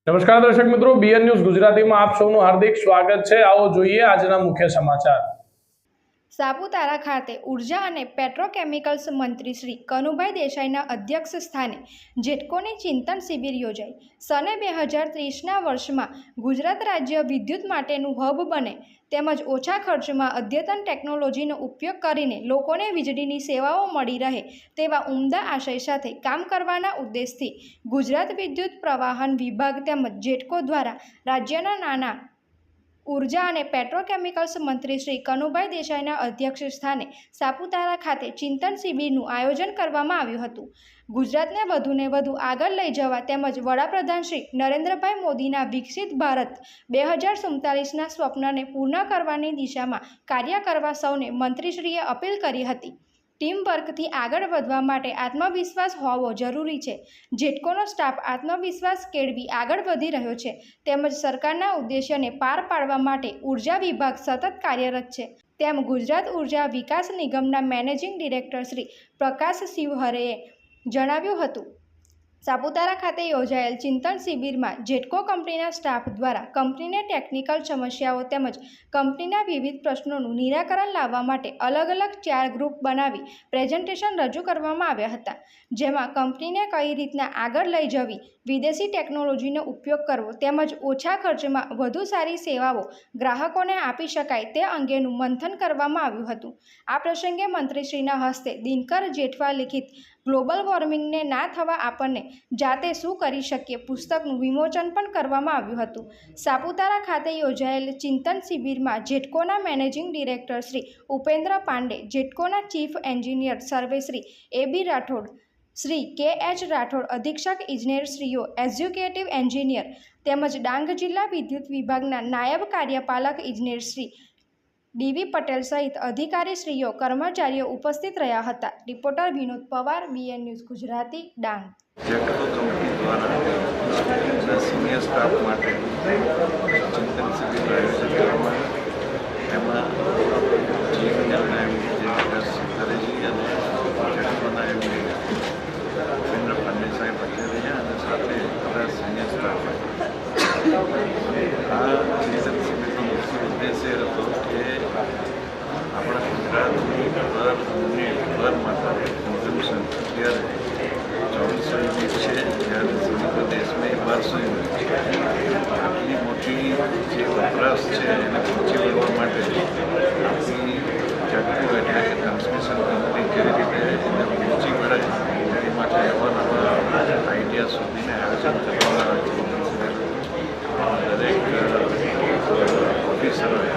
નમસ્કાર દર્શક મિત્રો, બીએન ન્યૂઝ ગુજરાતીમાં આપ સૌનું હાર્દિક સ્વાગત છે। આવો જોઈએ આજના મુખ્ય સમાચાર। સાપુતારા ખાતે ઉર્જા અને પેટ્રોકેમિકલ્સ મંત્રી શ્રી કનુભાઈ દેસાઈના અધ્યક્ષ સ્થાને જેટકોની ચિંતન શિબિર યોજાઈ। સને 2030ના વર્ષમાં ગુજરાત રાજ્ય વિદ્યુત માટેનું હબ બને તેમજ ઓછા ખર્ચમાં અદ્યતન ટેકનોલોજીનો ઉપયોગ કરીને લોકોને વીજળીની સેવાઓ મળી રહે તેવા ઉમદા આશય સાથે કામ કરવાના ઉદ્દેશથી ગુજરાત વિદ્યુત પ્રવાહન વિભાગ તેમજ જેટકો દ્વારા રાજ્યના નાના ઉર્જા અને પેટ્રોકેમિકલ્સ મંત્રી શ્રી કનુભાઈ દેસાઈના અધ્યક્ષ સ્થાને સાપુતારા ખાતે ચિંતન શિબિરનું આયોજન કરવામાં આવ્યું હતું। ગુજરાતને વધુને વધુ આગળ લઈ જવા તેમજ વડાપ્રધાન શ્રી નરેન્દ્રભાઈ મોદીના વિકસિત ભારત 2047ના સ્વપ્નને પૂર્ણ કરવાની દિશામાં કાર્ય કરવા સૌને મંત્રીશ્રીએ અપીલ કરી હતી। ટીમ વર્કથી આગળ વધવા માટે આત્મવિશ્વાસ હોવો જરૂરી છે। જેટકોનો સ્ટાફ આત્મવિશ્વાસ કેળવી આગળ વધી રહ્યો છે તેમજ સરકારના ઉદ્દેશ્યને પાર પાડવા માટે ઉર્જા વિભાગ સતત કાર્યરત છે તેમ ગુજરાત ઉર્જા વિકાસ નિગમના મેનેજિંગ ડિરેક્ટર શ્રી પ્રકાશ શિવહરેએ જણાવ્યું હતું। સાપુતારા ખાતે યોજાયેલ ચિંતન શિબિરમાં જેટકો કંપનીના સ્ટાફ દ્વારા કંપનીને ટેકનિકલ સમસ્યાઓ તેમજ કંપનીના વિવિધ પ્રશ્નોનું નિરાકરણ લાવવા માટે અલગ અલગ 4 ગ્રુપ બનાવી પ્રેઝન્ટેશન રજૂ કરવામાં આવ્યા હતા, જેમાં કંપનીને કઈ રીતના આગળ લઈ જવી, વિદેશી ટેકનોલોજીનો ઉપયોગ કરવો તેમજ ઓછા ખર્ચમાં વધુ સારી સેવાઓ ગ્રાહકોને આપી શકાય તે અંગેનું મંથન કરવામાં આવ્યું હતું। આ પ્રસંગે મંત્રીશ્રીના હસ્તે દિનકર જેઠવા લિખિત ગ્લોબલ વોર્મિંગને ના થવા આપણને જાતે શું કરી શકીએ પુસ્તકનું વિમોચન પણ કરવામાં આવ્યું હતું। સાપુતારા ખાતે યોજાયેલ ચિંતન શિબિરમાં જેટકોના મેનેજિંગ ડિરેક્ટર શ્રી ઉપેન્દ્ર પાંડે, જેટકોના ચીફ એન્જિનિયર સર્વે શ્રી એ.બી. રાઠોડ, શ્રી કે.એચ. રાઠોડ, અધિક્ષક ઇજનેરશ્રીઓ, એક્ઝિક્યુટિવ એન્જિનિયર તેમજ ડાંગ જિલ્લા વિદ્યુત વિભાગના નાયબ કાર્યપાલક ઇજનેર શ્રી ડી.વી. પટેલ સહિત અધિકારીશ્રીઓ, કર્મચારીઓ ઉપસ્થિત રહ્યા હતા। Reporter Vinod Pawar, BN news Gujarati, Dang. GETCO company દ્વારા સિનિયર સ્ટાફ માટે ચિંતન શિબિરનું આયોજન કરવામાં આવ્યું। એમાં જીએમએલના એમડી જે પ્રકાશ શિવહરેજી અને જેટકોના એમડી ઉપેન્દ્ર પાંડે સાહેબ હાજર રહ્યા અને સાથે બધા સિનિયર સ્ટાફ આ ચિંતન શિબિરનો મુખ્ય ઉદ્દેશ્ય હતો કે આપણા ગુજરાતની પર માત્ર કન્ઝમ્પશન અત્યારે 2400 યુનિટ છે, જ્યારે સમગ્ર દેશમાં 1200 યુનિટ છે। આટલી મોટી જે વપરાશ છે એને પહોંચી વળવા માટે આપણી જેટકો એટલે કે ટ્રાન્સમિશન કંપની કેવી રીતે એને પહોંચી વળે એ માટે નવા આઈડિયા શોધીને આયોજન કરવામાં આવે છે। દરેક ઓફિસરોએ